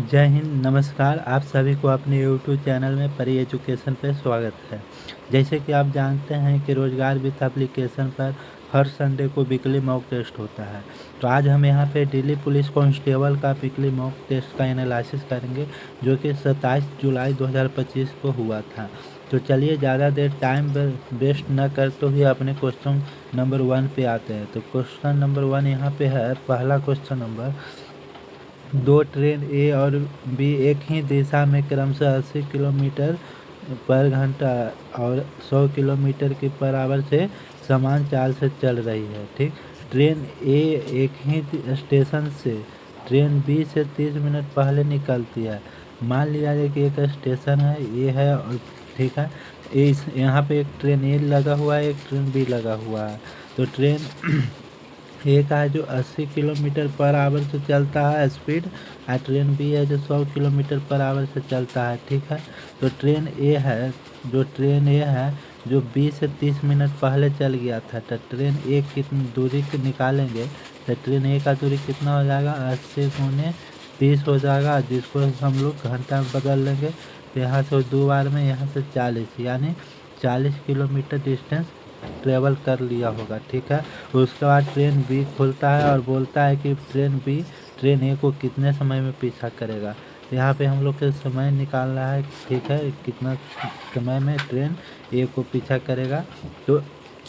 जय हिंद, नमस्कार। आप सभी को अपने यूट्यूब चैनल में परी एजुकेशन पर स्वागत है। जैसे कि आप जानते हैं कि रोजगार विथ एप्लीकेशन पर हर संडे को वीकली मॉक टेस्ट होता है। तो आज हम यहाँ पे दिल्ली पुलिस कांस्टेबल का वीकली मॉक टेस्ट का एनालिसिस करेंगे, जो कि 27 जुलाई 2025 को हुआ था। तो चलिए ज़्यादा देर टाइम वेस्ट न करते हुए अपने क्वेश्चन नंबर 1 पे आते हैं। तो क्वेश्चन नंबर 1 यहाँ पे है। पहला क्वेश्चन नंबर, दो ट्रेन ए और बी एक ही दिशा में क्रमशः 80 किलोमीटर पर घंटा और 100 किलोमीटर की पर आवर से समान चाल से चल रही है। ठीक, ट्रेन ए एक ही स्टेशन से ट्रेन बी से 30 मिनट पहले निकलती है। मान लिया जाए कि एक स्टेशन है ए है और ठीक है, इस यहाँ पे एक ट्रेन ए लगा हुआ है, एक ट्रेन बी लगा हुआ है। तो ट्रेन एक है जो 80 किलोमीटर पर आवर से चलता है स्पीड, और ट्रेन बी है जो 100 किलोमीटर पर आवर से चलता है। ठीक है, तो ट्रेन ए है जो बी से 30 मिनट पहले चल गया था। तो ट्रेन ए कितनी दूरी निकालेंगे, तो ट्रेन ए का दूरी कितना हो जाएगा, 80 गुने 30 हो जाएगा, जिसको हम लोग घंटा में बदल लेंगे। तो यहाँ से 2 बार में यहाँ से 40, यानी 40 किलोमीटर डिस्टेंस ट्रेवल कर लिया होगा। ठीक है, उसके बाद ट्रेन बी खुलता है और बोलता है कि ट्रेन बी ट्रेन ए को कितने समय में पीछा करेगा। तो यहाँ पे हम लोग को समय निकालना है। ठीक है, कितना समय में ट्रेन ए को पीछा करेगा। तो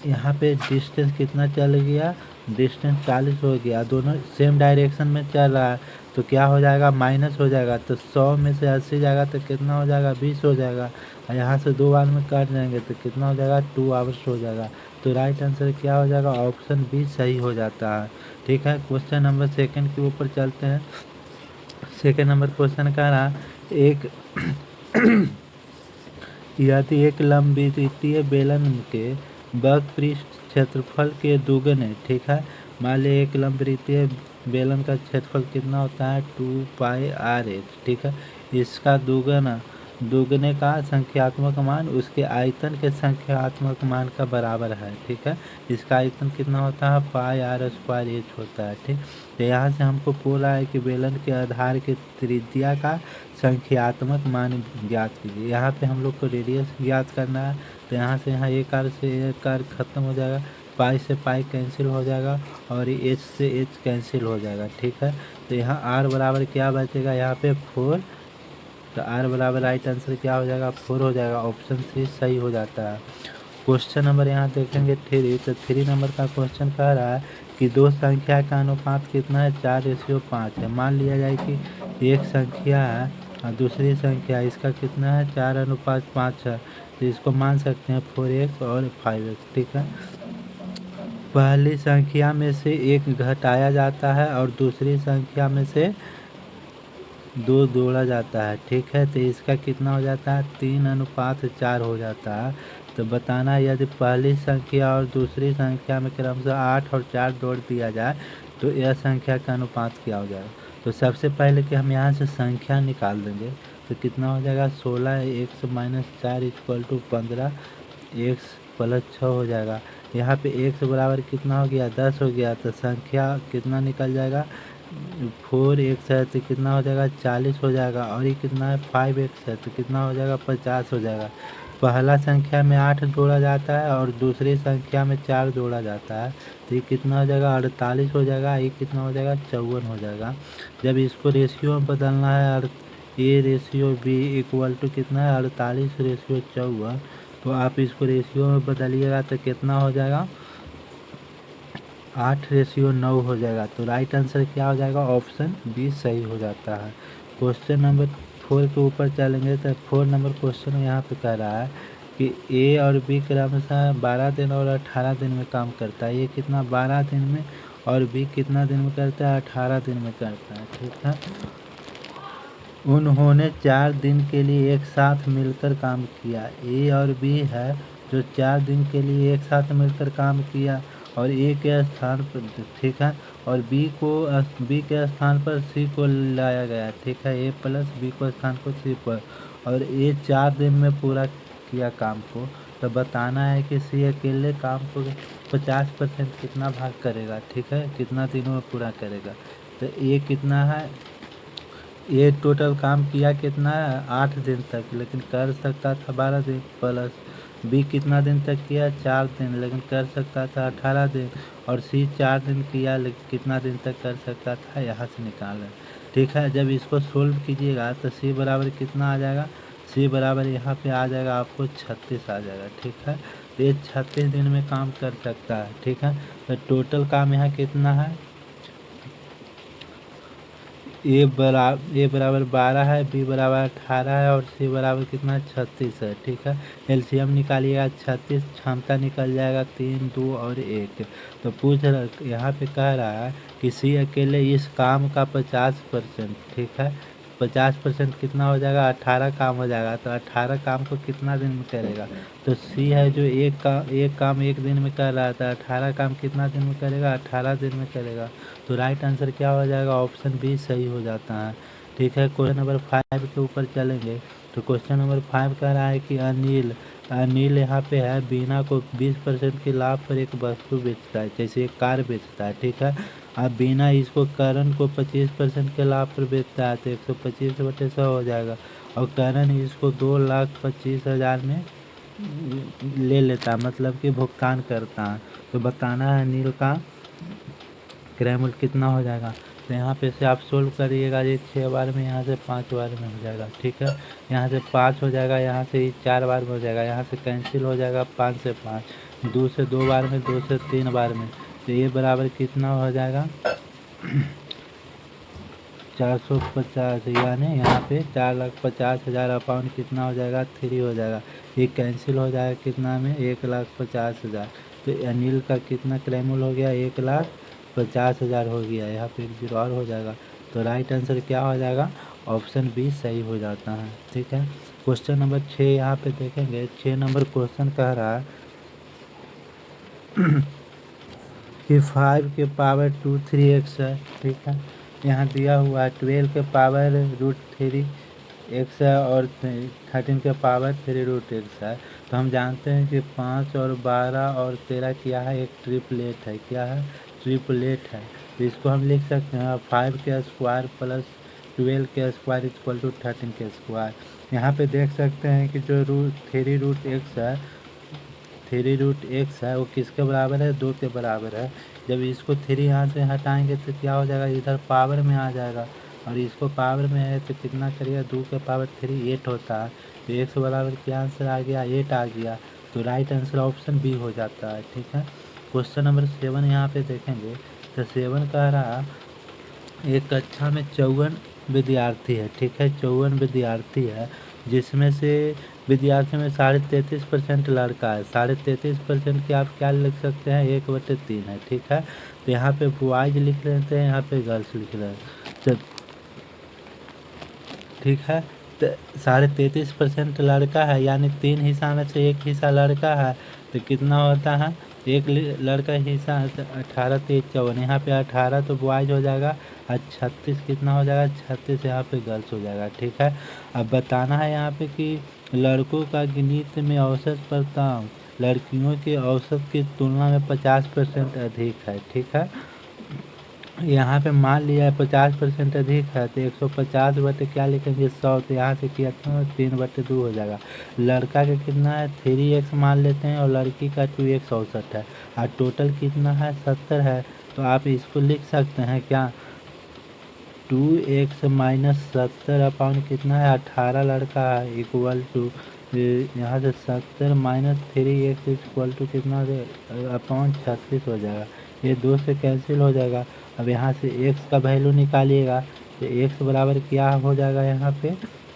यहाँ पे डिस्टेंस कितना चल गया, डिस्टेंस 40 हो गया, दोनों सेम डायरेक्शन में चल रहा है। तो क्या हो जाएगा, माइनस हो जाएगा। तो 100 में से 80 जाएगा तो कितना हो जाएगा, 20 हो जाएगा। और यहाँ से 2 बार में कट जाएंगे तो कितना हो जाएगा, 2 आवर्स हो जाएगा। तो राइट आंसर क्या हो जाएगा, ऑप्शन बी सही हो जाता है। ठीक है, क्वेश्चन नंबर 2 के ऊपर चलते हैं। सेकेंड नंबर क्वेश्चन कह रहा एक यदि एक लंबवृत्तीय बेलन के वक्रपृष्ठ क्षेत्रफल के दुगने, ठीक है, मान लीजिए एक लंबवृत्तीय बेलन का क्षेत्रफल कितना होता है, 2πr(h). ठीक है, इसका दुगने का संख्यात्मक मान उसके आयतन के संख्यात्मक मान का बराबर है। ठीक है, इसका आयतन कितना होता है, πr² होता है। ठीक, तो यहाँ से हमको बोला है कि बेलन के आधार की त्रिज्या का संख्यात्मक मान ज्ञात कीजिए। यहाँ पे हम लोग को रेडियस ज्ञात करना है। तो यहाँ से यहाँ एक आर से एक आर खत्म हो जाएगा, पाई से पाई कैंसिल हो जाएगा और एच से एच कैंसिल हो जाएगा। ठीक है, तो यहाँ आर बराबर क्या बचेगा, यहाँ पे 4। तो आर बराबर राइट आंसर क्या हो जाएगा, 4 हो जाएगा। ऑप्शन सी सही हो जाता है। क्वेश्चन नंबर यहाँ देखेंगे 3। तो 3 नंबर का क्वेश्चन कह रहा है कि दो संख्या का अनुपात कितना है, 4:5 है। मान लिया जाए कि एक संख्या है और दूसरी संख्या, इसका कितना है, 4:5 है। तो इसको मान सकते हैं 4x और 5x। ठीक है, पहली संख्या में से एक घटाया जाता है और दूसरी संख्या में से 2 जोड़ा जाता है। ठीक है, तो इसका कितना हो जाता है, 3:4 हो जाता है। तो बताना है यदि पहली संख्या और दूसरी संख्या में क्रमशः 8 और 4 जोड़ दिया जाए तो यह संख्या का अनुपात क्या हो जाएगा। तो सबसे पहले कि हम यहाँ से संख्या निकाल देंगे। तो कितना हो जाएगा, 16x - 4 = 15, x + 6 हो जाएगा। यहाँ पे x बराबर कितना हो गया, 10 हो गया। तो संख्या कितना निकल जाएगा, 4x है तो कितना हो जाएगा, 40 हो जाएगा। और ये कितना है, 5x है तो कितना हो जाएगा, 50 हो जाएगा। पहला संख्या में 8 जोड़ा जाता है और दूसरी संख्या में 4 जोड़ा जाता है। तो ये कितना हो जाएगा, 48 हो जाएगा। ये कितना हो जाएगा, 54 हो जाएगा। जब इसको रेशियो में बदलना है, और A ratio B equal to कितना है, 48/54। तो आप इसको रेशियो में बदलिएगा तो कितना हो जाएगा, 8:9 हो जाएगा। तो राइट आंसर क्या हो जाएगा, ऑप्शन बी सही हो जाता है। क्वेश्चन नंबर 4 के ऊपर चलेंगे। तो 4 नंबर क्वेश्चन यहाँ पे कह रहा है कि ए और बी क्रमशः 12 दिन और 18 दिन में काम करता है। ये कितना, 12 दिन में, और बी कितना दिन में करता है, 18 दिन में करता है। ठीक है, उन्होंने 4 दिन के लिए एक साथ मिलकर काम किया। ए और बी है जो 4 दिन के लिए एक साथ मिलकर काम किया और ए के स्थान पर, ठीक है, और बी के स्थान पर सी को लाया गया। ठीक है, ए प्लस बी को स्थान को सी पर, और ए 4 दिन में पूरा किया काम को। तो बताना है कि सी अकेले काम को 50% कितना भाग करेगा। ठीक है, कितना दिनों में पूरा करेगा। तो ए कितना है, ये टोटल काम किया कितना है 8 दिन तक, लेकिन कर सकता था 12 दिन। प्लस बी कितना दिन तक किया 4 दिन, लेकिन कर सकता था 18 दिन। और सी 4 दिन किया लेकिन कितना दिन तक कर सकता था, यहाँ से निकालें। ठीक है, जब इसको सोल्व कीजिएगा तो सी बराबर कितना आ जाएगा, सी बराबर यहाँ पे आ जाएगा आपको 36 आ जाएगा। ठीक है, तो ये 36 दिन में काम कर सकता है। ठीक है, तो टोटल काम यहाँ कितना है, ए बराबर 12 है, बी बराबर 18 है और सी बराबर कितना 36 है। ठीक है, एलसीएम निकालिएगा 36, क्षमता निकल जाएगा 3, 2 और 1। तो पूछ रहा यहाँ पे कह रहा है कि सी अकेले इस काम का 50%। ठीक है, 50% कितना हो जाएगा 18 काम हो जाएगा। तो 18 काम को कितना दिन में करेगा, तो सी है जो एक काम एक दिन में कर रहा था, 18 काम कितना दिन में करेगा 18 दिन में करेगा। तो राइट आंसर क्या हो जाएगा, ऑप्शन बी सही हो जाता है। ठीक है, क्वेश्चन नंबर 5 के ऊपर चलेंगे। तो क्वेश्चन नंबर 5 कह रहा है कि अनिल अनिल यहाँ पे है, बीना को 20% के लाभ पर एक वस्तु बेचता है, जैसे एक कार बेचता है। ठीक है, अब बीना इसको करण को 25% के लाभ पर बेचता है, तो 125/100 हो जाएगा। और करण इसको 2,25,000 में ले लेता है, मतलब कि भुगतान करता है। तो बताना है अनिल का क्रय मूल्य कितना हो जाएगा। तो यहाँ पे से आप सोल्व करिएगा, ये 6 बार में, यहाँ से 5 बार में हो जाएगा। ठीक है, यहाँ से 5 हो जाएगा, यहाँ से 4 बार में हो जाएगा, यहाँ से कैंसिल हो जाएगा 5 से 5, 2 से 2 बार में, 2 से 3 बार में। तो ये बराबर कितना हो जाएगा 450, यानी यहाँ पे 4,50,000 अपाउंड कितना हो जाएगा 3 हो जाएगा। ये कैंसिल हो जाएगा कितना में 1,50,000। तो अनिल का कितना क्रय मूल्य हो गया 1,50,000 हो गया। यहाँ पे 1 जीरो और हो जाएगा। तो राइट आंसर क्या हो जाएगा, ऑप्शन बी सही हो जाता है। ठीक है, क्वेश्चन नंबर 6 यहाँ पे देखेंगे। 6 नंबर क्वेश्चन कह रहा है कि 5 के पावर 2 3x है। ठीक है, यहाँ दिया हुआ है 12 के पावर √3x है और 13 के पावर 3√x है। तो हम जानते हैं कि 5 और 12 और 13 क्या है, एक ट्रिपलेट है। क्या है, ट्रिपलेट है। तो इसको हम लिख सकते हैं 5 के स्क्वायर प्लस 12 के स्क्वायर इक्वल टू 13 के स्क्वायर। यहाँ पे देख सकते हैं कि जो 3√x है, 3√x है, वो किसके बराबर है, 2 के बराबर है। जब इसको 3 यहाँ से हटाएंगे तो क्या हो जाएगा, इधर पावर में आ जाएगा। और इसको पावर में है तो कितना करिएगा, 2 के पावर 3 8 होता है। तो x बराबर क्या आंसर आ गया 8 आ गया। तो राइट आंसर ऑप्शन बी हो जाता है। ठीक है, क्वेश्चन नंबर 7 यहाँ पे देखेंगे। तो 7 कह रहा एक कक्षा में 54 विद्यार्थी है। ठीक है, 54 विद्यार्थी है, जिसमें से विद्यार्थियों में 33.5% लड़का है। 33.5% के आप क्या लिख सकते हैं, 1/3 है। ठीक है, तो यहाँ पे बॉयज लिख लेते हैं, यहाँ पे गर्ल्स लिख रहे हैं। तो ठीक है, तो 33.5% लड़का है, यानी 3 हिस्सा में से 1 हिस्सा लड़का है। तो कितना होता है, एक लड़का हिस्सा 18 3 54, यहाँ पे 18 तो बॉयज हो जाएगा और 36 कितना हो जाएगा 36 यहाँ पे गर्ल्स हो जाएगा। ठीक है, अब बताना है यहाँ पे कि लड़कों का गणित में औसत प्रताप लड़कियों के औसत की तुलना में 50% अधिक है। ठीक है, यहाँ पे मान लिया है 50% अधिक है, तो 150 बटे क्या लिखेंगे 100। तो यहाँ से किया 3/2 हो जाएगा। लड़का का कितना है 3x मान लेते हैं और लड़की का 2x औसत है, और टोटल कितना है 70 है। तो आप इसको लिख सकते हैं क्या, 2x - 70 अपाउंड कितना है 18 लड़का है इक्वल टू, यहाँ से 70 - 3x इक्वल टू कितना अपाउंड 36 हो जाएगा। ये 2 से कैंसिल हो जाएगा। अब यहाँ से x का वैल्यू निकालिएगा, तो x बराबर क्या हो जाएगा, यहाँ पे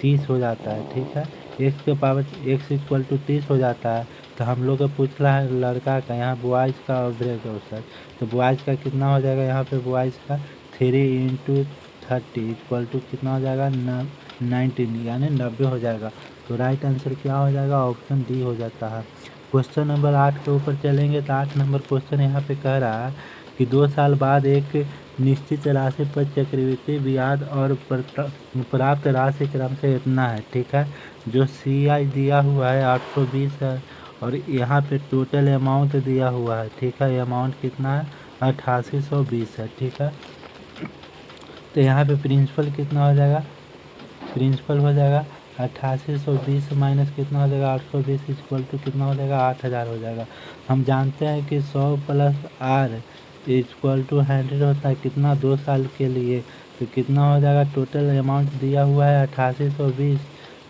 30 हो जाता है। ठीक है, x के पावर x इक्वल टू 30 हो जाता है। तो हम लोग को पूछ रहा है लड़का का, यहाँ बॉयज़ का एवरेज औसत। तो बॉयज़ का कितना हो जाएगा, यहाँ पे बॉयज़ का 3 × 30 इक्वल टू कितना हो जाएगा 19, यानी 90 हो जाएगा। तो राइट आंसर क्या हो जाएगा, ऑप्शन डी हो जाता है। क्वेश्चन नंबर 8 के ऊपर चलेंगे। तो 8 नंबर क्वेश्चन यहाँ पे कह रहा है कि 2 साल बाद एक निश्चित राशि पर चक्रवृद्धि ब्याज और प्राप्त राशि क्रम से इतना है। ठीक है, जो CI दिया हुआ है 820 है, और यहाँ पे टोटल अमाउंट दिया हुआ है। ठीक है, अमाउंट कितना है 8820 है। ठीक है, तो यहाँ पे प्रिंसिपल कितना हो जाएगा प्रिंसिपल हो जाएगा 8820 माइनस कितना हो जाएगा 820 इक्वल टू कितना हो जाएगा 8000 हो जाएगा। हम जानते हैं कि 100 प्लस आर इक्वल टू 100 होता है कितना 2 साल के लिए, तो कितना हो जाएगा टोटल अमाउंट दिया हुआ है 8820,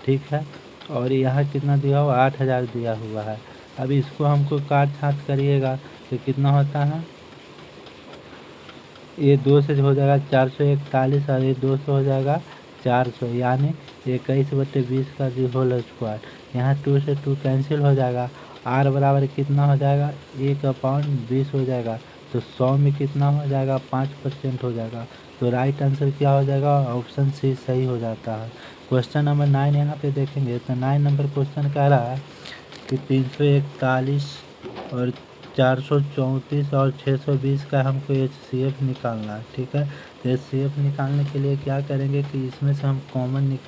ठीक है, और यहाँ कितना दिया हुआ 8000 दिया हुआ है। अब इसको हमको काट छाँट करिएगा तो कितना होता है, ये 2 से हो जाएगा 441 और ये 2 से हो जाएगा 400, यानी 21/20 का जो होल स्क्वायर। यहाँ 2 से 2 कैंसिल हो जाएगा, आर बराबर कितना हो जाएगा 1/20 हो जाएगा, तो 100 में कितना हो जाएगा 5% हो जाएगा। तो राइट आंसर क्या हो जाएगा, ऑप्शन सी सही हो जाता है। क्वेश्चन नंबर 9 यहाँ पे देखेंगे तो 9 नंबर क्वेश्चन कह रहा है कि 341 और 434 और 620 का हमको HCF निकालना है, ठीक है। तो HCF निकालने के लिए क्या करेंगे कि इसमें से हम कॉमन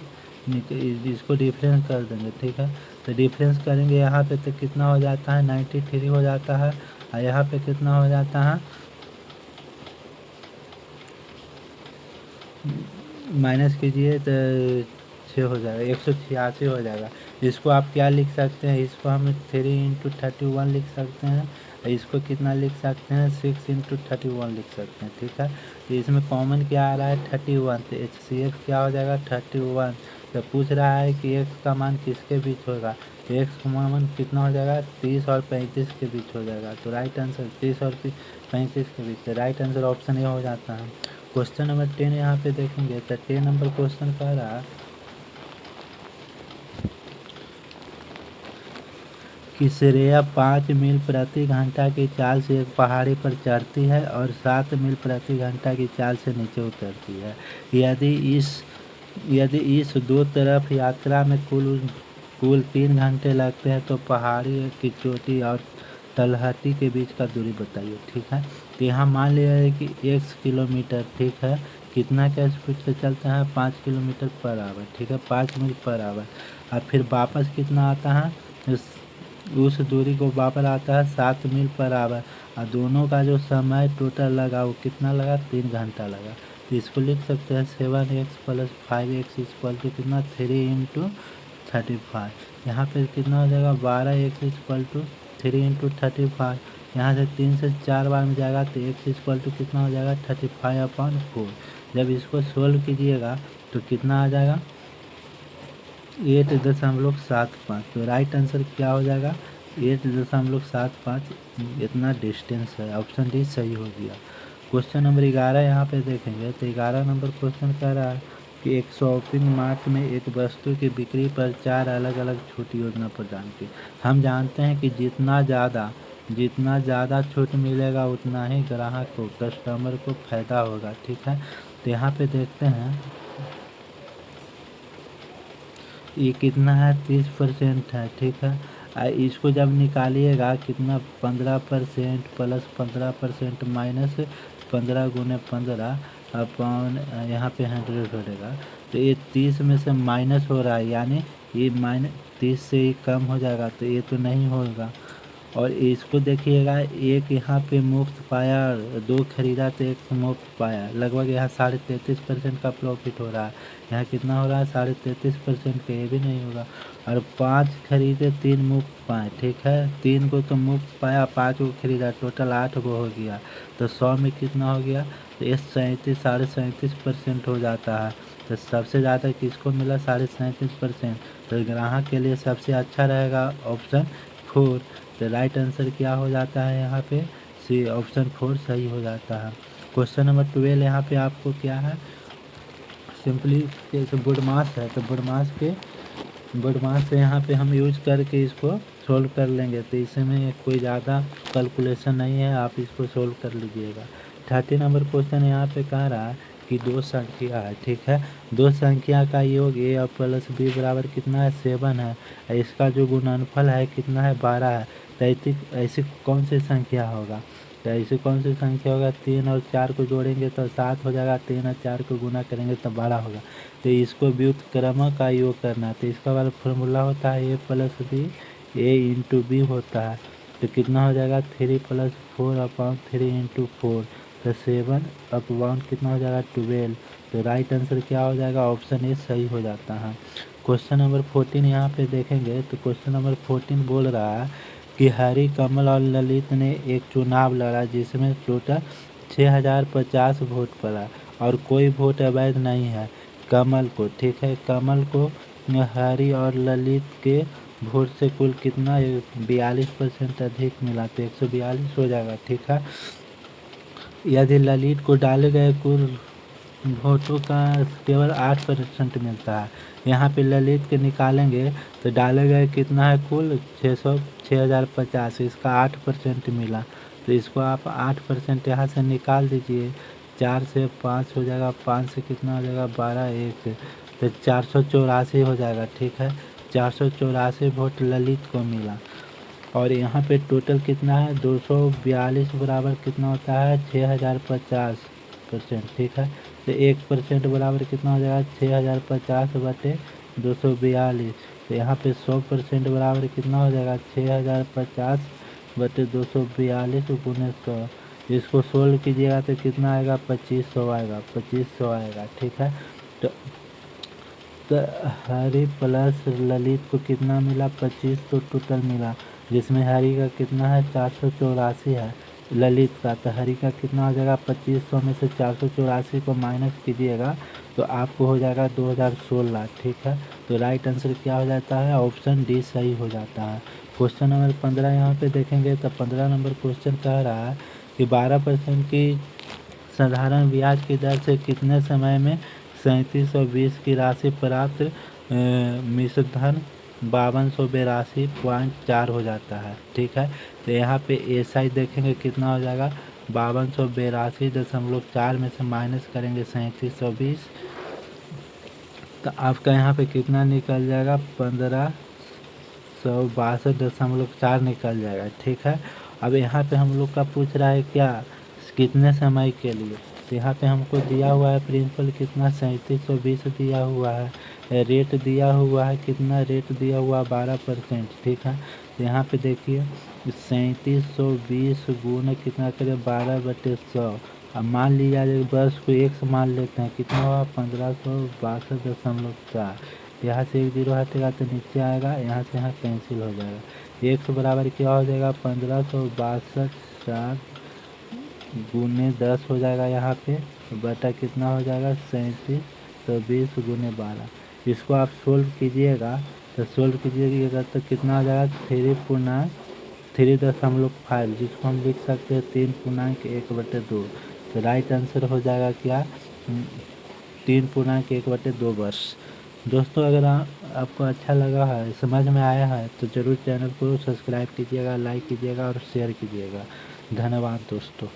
इसको डिफरेंस कर देंगे, ठीक है। तो डिफरेंस करेंगे यहाँ पे तो कितना हो जाता है 93 हो जाता है, और यहाँ पे कितना हो जाता है माइनस कीजिए तो 6 हो जाएगा 186 हो जाएगा। इसको आप क्या लिख सकते हैं, इसको हम 3 × 31 लिख सकते हैं, इसको कितना लिख सकते हैं 6 × 31 लिख सकते हैं, ठीक है। तो इसमें कॉमन क्या आ रहा है 31, तो HCF क्या हो जाएगा 31। तो पूछ रहा है कि x का मान किसके बीच होगा, तो x का मान कितना हो जाएगा 30 और 35 के बीच हो जाएगा। तो राइट आंसर 30 और 35 के बीच, तो राइट आंसर ऑप्शन ए हो जाता है। क्वेश्चन नंबर 10 यहाँ पे देखेंगे तो 10 नंबर क्वेश्चन कह रहा है कि श्रेया 5 मील प्रति घंटा की चाल से एक पहाड़ी पर चढ़ती है और 7 मील प्रति घंटा की चाल से नीचे उतरती है। यदि इस दो तरफ यात्रा में कुल 3 घंटे लगते हैं तो पहाड़ी की चोटी और तलहटी के बीच का दूरी बताइए, ठीक है। तो यहाँ मान लिया है कि 1 किलोमीटर, ठीक है, कितना क्या स्पीड से चलता है 5 किलोमीटर पर आवर, ठीक है, 5 मील पर आवर। और फिर वापस कितना आता है उस दूरी को वापस आता है 7 मील पर आवर, और दोनों का जो समय टोटल लगा वो कितना लगा 3 घंटा लगा। तो इसको लिख सकते हैं 7x + 5x इक्वल टू कितना 3 × 35। यहाँ पे कितना हो जाएगा 12x इक्वल टू 3 × 35। यहाँ से 3 से 4 बार में जाएगा तो x इक्वल टू कितना हो जाएगा 35/4। जब इसको सोल्व कीजिएगा तो कितना आ जाएगा 8.75। तो राइट आंसर क्या हो जाएगा 8.75, इतना डिस्टेंस है, ऑप्शन डी सही हो गया। क्वेश्चन नंबर 11 यहाँ पे देखेंगे तो 11 नंबर क्वेश्चन कह रहा है कि एक शॉपिंग मार्ट में एक वस्तु की बिक्री पर 4 अलग अलग छूट योजना प्रदान की। हम जानते हैं कि जितना ज़्यादा छूट मिलेगा उतना ही ग्राहक को कस्टमर को फायदा होगा, ठीक है। तो यहाँ पे देखते हैं ये कितना है 30% है, ठीक है। इसको जब निकालिएगा कितना 15% प्लस 15% माइनस 15 × 15 अपॉन यहाँ पे 100 हो जाएगा। तो ये 30 में से माइनस हो रहा है, यानी ये -30 से ही कम हो जाएगा, तो ये तो नहीं होगा। और इसको देखिएगा एक यहाँ पे मुफ्त पाया, 2 खरीदा तो 1 मुफ्त पाया, लगभग यहाँ 33.5% का प्रॉफिट हो रहा है। यहाँ कितना हो रहा है 33.5% का, ये भी नहीं होगा। और 5 खरीदे 3 मुफ्त पाए, ठीक है, 3 को तो मुफ्त पाया, 5 को खरीदा, टोटल 8 को हो गया। तो 100 में कितना हो गया तो ये 37.5% हो जाता है। तो सबसे ज़्यादा किसको मिला 37.5%। तो ग्राहक के लिए सबसे अच्छा रहेगा ऑप्शन 4। तो राइट आंसर क्या हो जाता है यहाँ पे सी, ऑप्शन 4 सही हो जाता है। क्वेश्चन नंबर 12 यहाँ पे आपको क्या है सिंपली जैसे बुडमास है तो बुडमास से यहाँ पे हम यूज करके इसको सोल्व कर लेंगे। तो इसमें कोई ज़्यादा कैलकुलेशन नहीं है, आप इसको सोल्व कर लीजिएगा। 30 नंबर क्वेश्चन यहाँ पे कह रहा है कि 2 संख्या है, ठीक है, 2 संख्या का योग a और प्लस b बराबर कितना है 7 है, इसका जो गुणनफल है कितना है 12 है। तो ऐसी कौन सी संख्या होगा, तो ऐसी कौन सी संख्या होगा 3 और 4 को जोड़ेंगे तो 7 हो जाएगा, 3 और 4 को गुना करेंगे तो 12 होगा। तो इसको व्युत्क्रम का योग करना है, तो इसका वाला फॉर्मूला होता है a + b a × b होता है। तो कितना हो जाएगा 3 + 4/3 × 4, तो 7 अपॉन कितना हो जाएगा 12। तो राइट आंसर क्या हो जाएगा, ऑप्शन ए सही हो जाता है। क्वेश्चन नंबर 14 यहाँ पे देखेंगे तो क्वेश्चन नंबर 14 बोल रहा है कि हरि, कमल और ललित ने एक चुनाव लड़ा जिसमें टोटल 6050 वोट पड़ा और कोई वोट अवैध नहीं है। कमल को, ठीक है, कमल को हरि और ललित के वोट से कुल कितना 42% अधिक मिला, तो 142 हो जाएगा, ठीक है। यदि ललित को डाले गए कुल वोटों का केवल 8% मिलता है, यहाँ पे ललित के निकालेंगे तो डाले गए कितना है कुल 6050, इसका 8% मिला, तो इसको आप 8% यहाँ से निकाल दीजिए। 4 से 5 हो जाएगा, 5 से कितना हो जाएगा 12, 1 तो 484 हो जाएगा, ठीक है। 484 वोट ललित को मिला और यहाँ पे टोटल कितना है 242 बराबर कितना होता है 6050%, ठीक है। तो 1% बराबर कितना हो जाएगा 6050 बटे 242, तो यहाँ पे 100% बराबर कितना हो जाएगा 6050 बटे 242 गुने 100। इसको सोल्व कीजिएगा तो कितना आएगा 2500 आएगा, 2500 आएगा, ठीक है। तो हरि प्लस ललित को कितना मिला 2500 टोटल मिला, जिसमें हरि का कितना है 484 है, ललित का, तो हरि का कितना हो जाएगा 2500 में से 484 को माइनस कीजिएगा तो आपको हो जाएगा 2016, ठीक है। तो राइट आंसर क्या हो जाता है, ऑप्शन डी सही हो जाता है। क्वेश्चन नंबर 15 यहाँ पे देखेंगे तो 15 नंबर क्वेश्चन कह रहा है कि 12% की साधारण ब्याज की दर से कितने समय में 3720 की राशि प्राप्त मिश्र धन 5282.4 हो जाता है, ठीक है। तो यहाँ पे एसआई देखेंगे कितना हो जाएगा 5282.4 में से माइनस करेंगे 3720, तो आपका यहाँ पे कितना निकल जाएगा 1562.4 निकल जाएगा, ठीक है। अब यहाँ पे हम लोग का पूछ रहा है क्या कितने समय के लिए, तो यहाँ पे हमको दिया हुआ है प्रिंसिपल कितना 3720 दिया हुआ है, रेट दिया हुआ है कितना, रेट दिया हुआ 12%, ठीक है। तो यहाँ पे देखिए 3720 गुना कितना करें 12/100, अब मान लिया जाए बस को 1 से मान लेते हैं कितना हुआ 1562.4, यहाँ से 1 जीरो हटेगा तो नीचे आएगा, यहाँ से यहाँ कैंसिल हो जाएगा, 100 बराबर क्या हो जाएगा 1562.4 गुने 10 हो जाएगा यहाँ पे, बटा कितना हो जाएगा 3720 गुने 12। इसको आप सोल्व कीजिएगा तो तो कितना हो जाएगा 3.5, जिसको हम लिख सकते हैं 3.1/2, तो राइट आंसर हो जाएगा क्या 3.1/2 वर्ष। दोस्तों अगर आपको अच्छा लगा है, समझ में आया है तो ज़रूर चैनल को सब्सक्राइब कीजिएगा, लाइक कीजिएगा और शेयर कीजिएगा। धन्यवाद दोस्तों।